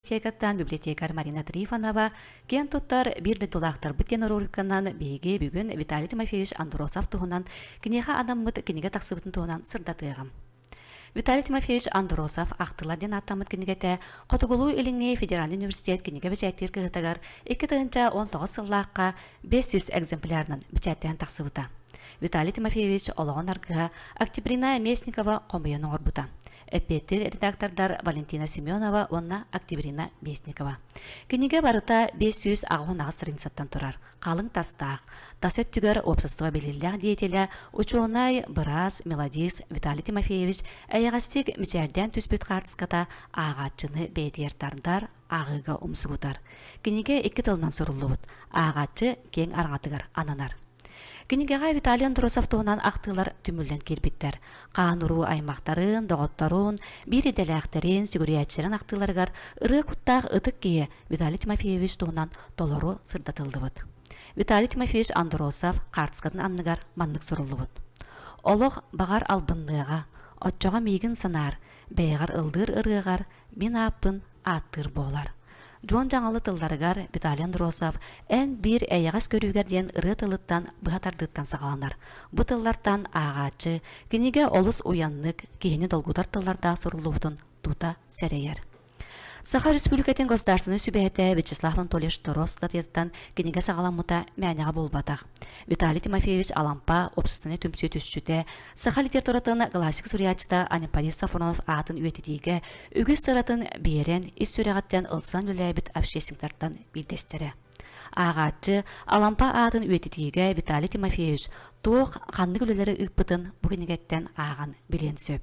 Текаттан библиотекар Марина Трифонова кен туттар бир дулактар биткен рубриканан беге бүгүн Виталий Тимофеевич Андросов туһунан кинеха адаммыт кинеге таксыбытын туһунан сырдатыгам. Виталий Тимофеевич Андросов ахтыладен аттамыт кинегете Котугулу илиңне Федеральный университет кинеге бичәттер кыгытагар 2019 сыллакка 500 экземплярнан бичәттен таксыбыта. Виталий Тимофеевич олоғын аргыға Октябрина Местникова қомыйының орбута. Эппеттер редактордар Валентина Семенова, онна Октябрина Местникова. Кенеге барыта 500 ағын ағыз рынсаттан тұрар. Қалың тастақ, тасет түгер опсыстыға белелләғ диетелі, учуынай Бырас, Меладис, Виталий Тимофеевич әйіғастек мичәрден түспет қартыската ағатчыны бәйдердардар ағыға умсығутар. Кенеге 2 тылынан сұрылуыд. Ағатчы кен арғатығар ананар. Кинигега Виталий Андросов туһунан актылар түмүллен кирбиттер. Каануру аймактарын, доготтарын, бир иделәхтерин, сигуриятчыларын актыларгар ыры куттак ытык кие Виталий Тимофеевич туһунан толору сырдатылдыбыт. Виталий Тимофеевич Андросов картскатын анныгар маннык суруллубыт. Олох багар албынныга, отчога мигин санар, бейгар ылдыр ырыгар, мен аппын аттыр болар. Жон жаңалы тылдарыгар Виталий Андросов ән бир әйәгас көрүгер ден ыры тылыттан быхатардыттан сағаланар. Бұ тыллартан ағачы, кенеге олыс уяннык, кейіні долгудар тылларда сұрылуытын тута сәрейер. Саха Республикатын государственный сүбәйті Вячеслав Анатольевич Торов статьяттан кенеге сағаламыта мәнеға болбатақ. Виталий Тимофеевич Алампа опсыстыны түмсі түсчүте, Саха литературатын классик сурьячыда Анимпадис Сафронов атын үететеге, үгіз сыратын берен, ис сүрәғаттен ылсан үләбіт общественніктардан білдестері. Ағатчы Алампа атын үететеге Виталий Тимофеевич тоқ қанды үлелері үкпытын бұгінегеттен аған білен сөп.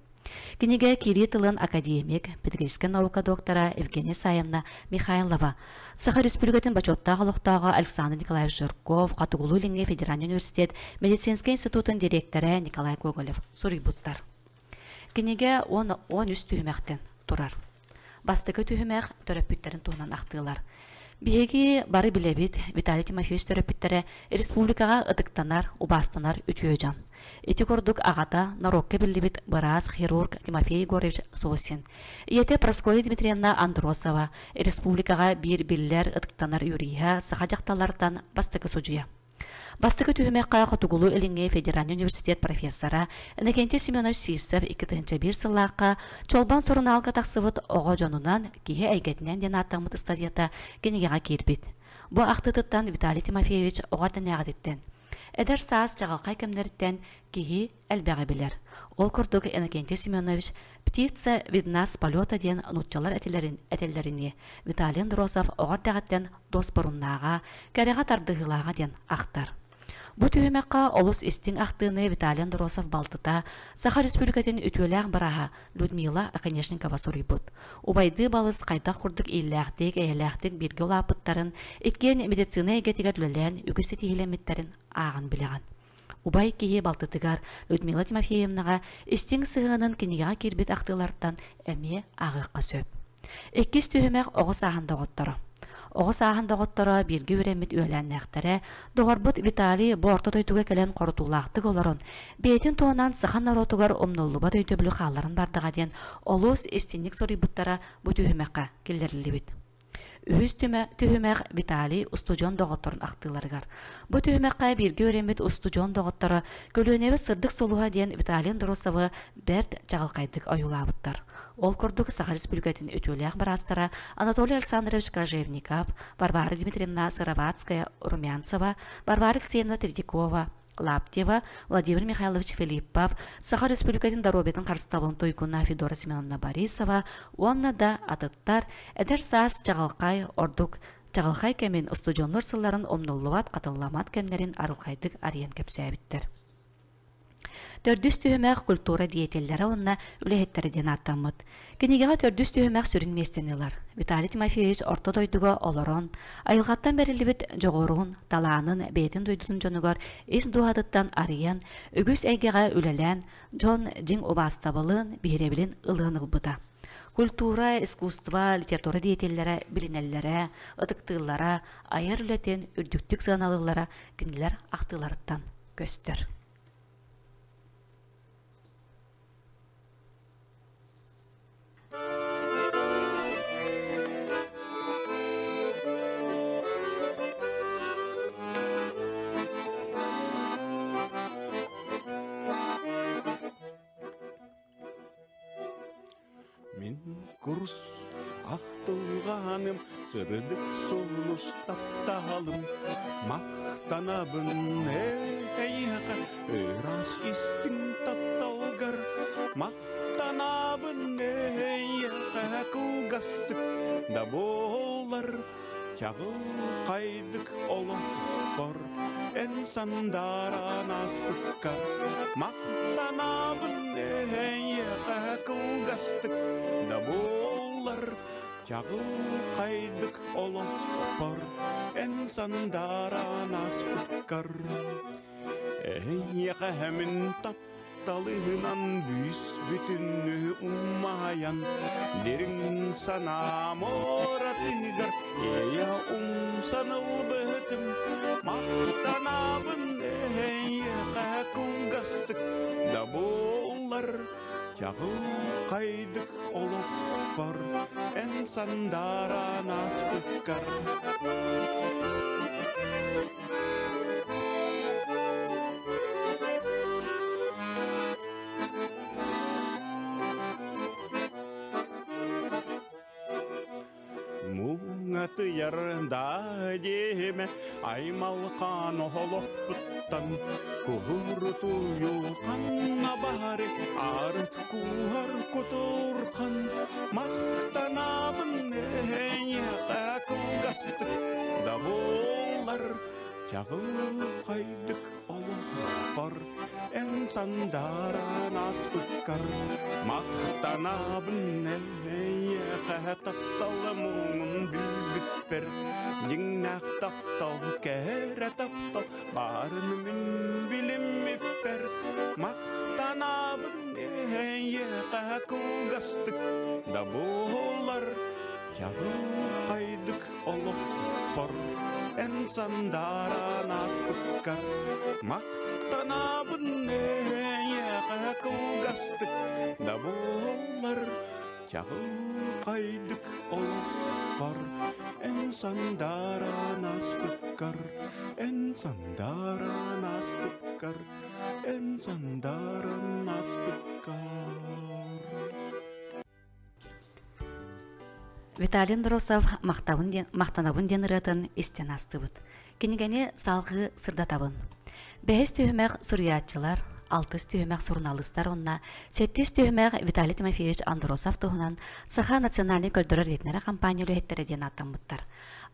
Книга Киритылын академик, педагогическая наука доктора Евгения Саевна Михайлова, Саха Республикатын бачоттағы лықтағы Александр Николаевич Жирков, Қатугулу илиңне Федеральный университет медицинский институтын директоры Николай Гоголев, Сурибуттар. Книга 10 түйімәқтен тұрар. Бастығы түйімәқ төрөппүттерін туынан ақтығылар. Беги бары билебит Виталий Тимофеевич төрөппүттері республикаға ытыктанар, убастанар үтүйөжан. Эти кордук агата нарокке билибит Бырас хирург Тимофей Егорович Сосин. Ете Прасковья Дмитриевна Андросова республикаға бир биллер ытыктанар юрия саха жакталардан бастығы сужуя. Бастығы түйімәққа Қатугулу илиңне Федеральный университет профессора Иннокентий Семенович Сивцев 2001 сыллаққа чолбан сорын алға тақсывыт оға жонунан кие әйгетінен ден аттамыт стадията кенегеға кербит. Бұ ақтытыттан Виталий Тимофеевич оғардан әғадеттен. Эдер саас жағалқай кемдерттен кии әлбәғі білер. Ол күрдігі Иннокентий Семенович птица видна с полета ден нутчалар әтеллеріне Виталий Андросов оғар дәғаттен дос бұрыннаға, кәріға тардығылаға ден ақтар. Бұ түйімәққа олыс істің ақтыны Виталий Андросов балтыта Саха Республикатын үтуеләғ бараға Людмила Аконешникова сұрайбыт. Убайды балыс қайдақ құрдық ейләқтік, әйеләқтік бірге олапыттарын, еткен медицина егетігер үлелән үгісі тейілеметтерін ағын біліған. Убай кейе балтытыгар Людмила Тимофеевнаға істің сығының кенеға кербет ақтылардан әме ағыққа сөп. Эккес түйімәқ оғыс ағында ғоттары. Оғыс ағында ғоттары бірге өремет өйләннәқтәрі, доғарбыт Виталий борты дойдуға кәлен қорытулақтық оларын, бейтін тоғынан сыған наротуғар омноллыба дойдөбілі қаларын бардыға ден, олыс істенік сорибыттара бұ түйімәққа келдерілі бит. Үз түйімәқ Виталий устужон доғыттарын ақтыларығар. Бұ түйімәққа бірге өремет устужон доғыттары көлөнебі сырдық солуға ден Виталий Андросовы бәрт жағылқайдық аюлабыттар. Ол күрдігі Саха Республикатын өтөләқ барастара Анатолий Александрович Кожевников, Варвара Дмитриевна Сыроватская Румянцева, Варвара Алексеевна Тредякова, Лаптева, Владимир Михайлович Филиппов, Саха Республикатын Доробетін қарыстабылын тойкуна Федора Семеновна Борисова, онна да атыттар, әдер саас жағалқай ордук, жағалқай кәмен устужонлар сылларын омнуллуат қатылламат кәмнерін арылқайдық ариян кәпсәбіттер. Төрдүс түйімәқ культура диетеллері онна үләхеттерден аттамыд. Кенегеға төрдүс түйімәқ сүрінместенелер. Виталий Тимофеевич орта дойдуға оларон, айылғаттан бәрілібіт жоғыруын, таланын, бәйтін дойдудың жонығар ес дуадыттан ариян, үгіс әйгеға үләлән, жон жин обастабылын, бейребілін ылын ылбыда. Культура, искусство, литература диетеллері, білінеллері, ытықтылары, айыр үләтен, үрдіктік заналылары, кенелер ақтыларыттан көстір. Kurus ақтылғаным сырдық солус тапталым мақтанабын әйяқа ырас истің тапталғар мақтанабын әйяқа қылғастық да болар чағыл қайдық олық бар әнсандаран аспыққа мақтанабын әйяқа қылғастық да болар чағыл қайдық олық бар әнсандаран аспыққар әйяқа әмін тапталығынан бүйс бүтінгі ұмаян дерің санам оратығар ея ұмсаныл бітім мақтанабын әйяқа қылғастық да болар чағыл қайдық олық бар әнсандаран аспыққар Мұңаты ярында деме аймалқан олықпыттан Күріту юлқанна бары арыт күр күтұрқан Мақтанабын әйяқа қылғастық да болар Чағыл қайдық олық бар әнсандаран аспыққар Мақтанабын әйяқа тапталы мұңын білбітпер Деңнақ таптал, кәрі таптал, барын мен біліміппер Мақтанабын әйяқа қылғастық да болар Чағыл қайдық олық бар әнсандаран аспыққар Мақтанабын әйяқа қылғастық да болар Чағыл қайдық олық бар әнсандаран аспыққар әнсандаран аспыққар әнсандаран аспыққар Виталий Андросов мақтанабын ден ыратын истен астыбыт. Кенегені салғы сырдатабын. 5 түйімәк сүриятчылар, 6 түйімәк сурналыстар онна, 7 түйімәк Виталий Тимофеевич Андросов туғынан Саха национальный көлдірі ретнері компания үлеттері ден аттанбыттар.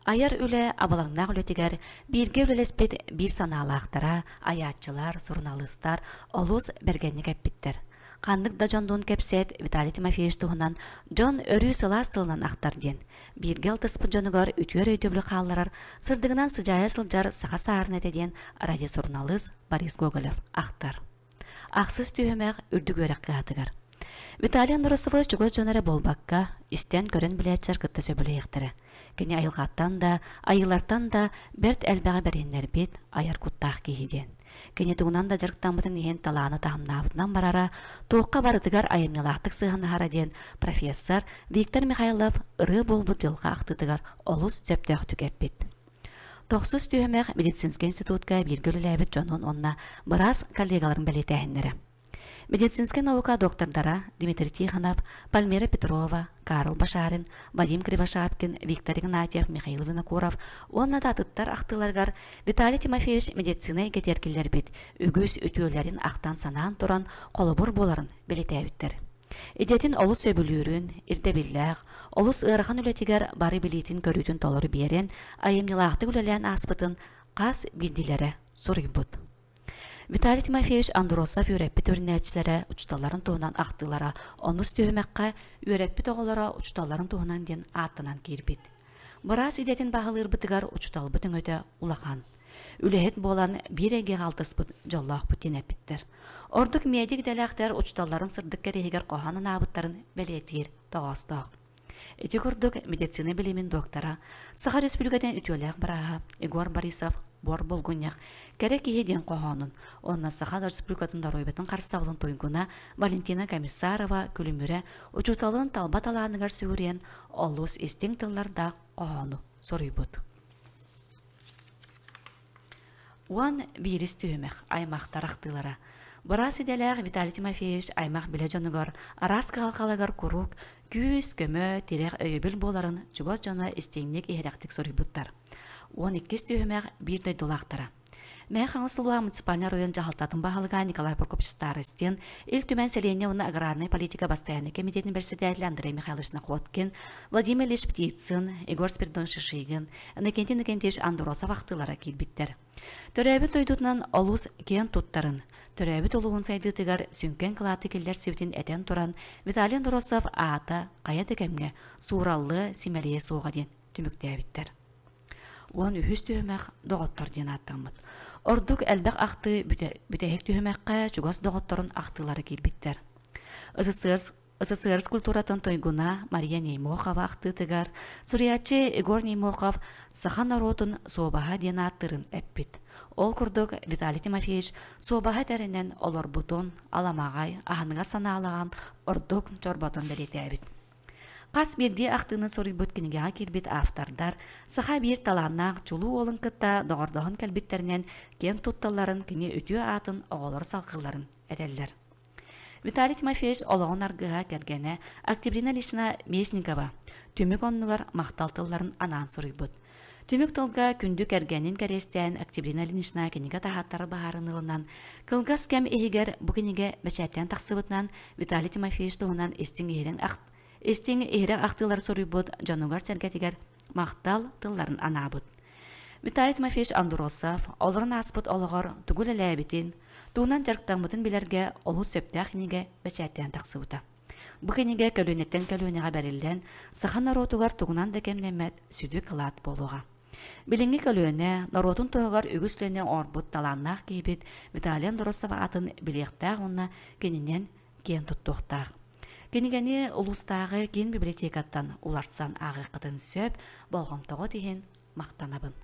Аяр үлі абалаңнақ үлетігер бірге үлелеспет бір саналақтара, аятчылар, сурналыстар, олус бергенні кәппіттер. Қандық да жондуын кәпсет Виталий Тимофеевич туғынан жон өрі сылас тылынан ақтар ден. Бірге алтыспы жонығар үтер өйдөблі қалларар, сырдығынан сыжая сылжар сақа саарын әтеден радиосурналыз Борис Гоголев ақтар. Ақсыз түйімәк үрдік өрек қиатығар. Виталий Андросовы жүгөз жонары болбаққа, істен көрін білетчар күтті сөбілі ектірі. Кені айылғаттан да, айылартан да бәрт әлбәға бәренлер бет аяр құттақ кейден. Кені туғынан да жарықтанбытын еген таланы тағымнабытынан барара, тоққа барыдығар айымнелақтық сығанахара ден профессор Виктор Михайлов ұры болбыт жылға ақтыдығар олыс зөптөк түкәппет. 9 түйімәк медицинский институтқа біргілі ләбіт жонуын онна біраз коллегаларын бәлеті әйіндері. Медицинский наука доктордара Дмитрий Тихонов, Пальмира Петрова, Карл Башарин, Вадим Кривошапкин, Виктор Игнатьев, Михаил Винокуров, онна датыттар ақтыларғар Виталий Тимофеевич медицина кетеркелер бет, үгіз өтөөлерін ақтан санаан туран қолыбыр боларын белетәбіттер. Идетін олыс сөбілерін, ирдебілләғ, олыс ырған үлетігер бары білетін көрітін толыры берен, айымнелақты үлелән аспытын қас білділері сұрыйбыд. Виталий Тимофеевич Андросов үйрәппі төрінәтчілері ұчталарын туғынан ақтылара, оныз түйімәққа үйрәппі тоғылара ұчталарын туғынан ден аттынан кербет. Біраз идетін бағылыр бұтығар ұчтал бұтың өті улақан. Үләхет болан бір әге ғалтыс бұт жоллақ бұтен әпіттір. Ордық медик дәләқтер ұчталарын сырдық кәрегер қоғанын абыттарын бәлетігер тоғастақ. Эти күрдік медицина білімін доктора, Саха Республикадан үтеләк бұраға, Егор Борисов, бор болғыняқ, кәрек егеден қоғанын. Онна Саха Республикатын даройбетін қарыстабылын тойынкуна Валентина Комиссарова күлімірі ұчуталын талбат аланығар сүйірен олыс естен тылларда қоғаны соройбыт. Уан вирус түйімек аймақтар ақтылары. Біраз иделәғ Виталий Тимофеевич аймақ біле жанығар, арас қағалқалағар күрук, Күс көмө тирек өйбіл боларын чугас жана истеңнек ихерактик сорибуттар. 12 түйімәк бірдей долақтара. Мә қаңысылуа муниципальный район жағалтатын бағалыға Николай Прокопьевич Старостин, ил түмән селение оны аграрный политика постоянный комитетінің председателі Андрей Михайлович Находкин, Владимир Ильич Птицын, Игорь Спиридон Шишигин, Никентий Никентьевич Андуросов ақтылара келбіттер. Төрәбіт ойдутынан олус кен туттарын, төрәбіт олуғын сайдытыгар сүнкен қылаты келдер севтін әтен тұран Виталий Андуросов ата, қаяды кәмге, сураллы Симелие соға ден түмікті әбіттер. Он үхіс түйімәк доғыттар ден аттамыд. Ордук әлбәк ақты бүтәйік түйімәкқа чугас доғыттарын ақтылары келбіттер. СССР культуратын тойгуна Мария Неймохова ақтытыгар, Суриячы Игорь Неймохов сахан народын собаға ден аттырын әппіт. Ол күрдік Виталий Тимофеевич собаға тәрінен олар бутон, аламағай, ағаныға саналаған ордук чорбатын бәлеті әбіт. Қас берде ақтыны сорибут кенеге келбет автордар, саха бир таланнақ чулу олын кытта доғырдығын кәлбеттерінен кен тутталарын кене өтіе атын оғалар салқыларын әдәлілер. Виталий Тимофеевич олығын арғыға кәргені Октябрина Лишна Месникова түмік оннығар мақталтыларын анан сорибут. Түмік тылға күнді кәргенін кәрестен Октябрина Лишна кенеге тағаттары бағарынылынан кылғас кәм егер бұ кенеге бәчәттен тақсыбытынан Виталий Тимофеевич туғынан Эстең ehre ақтылар сорибут жанугар сәргәтігер мақтал тылларын анабыт. Виталий Тимофеевич Андуросов оларын аспыт олығыр түгіл әләбетін, туынан жарықтаңмытын білерге олу сөптәқ неге бәчәттен тақсыбыта. Бұ кенеге көлөнеттен көлөнеға бәрілден сахан наротуғар туғынан да кемнемет сүді қылат болуға. Білінгі көлөне наротын тоғығар үгіслөне орбыт таланнақ кейбет Виталий Андуросов атын білектәқ онына кенінен кен тұттуқтақ. Кенегені улустағы кен библиотекаттан уларсан ағы қытын сөп, болғымтығы дейін мақтанабын.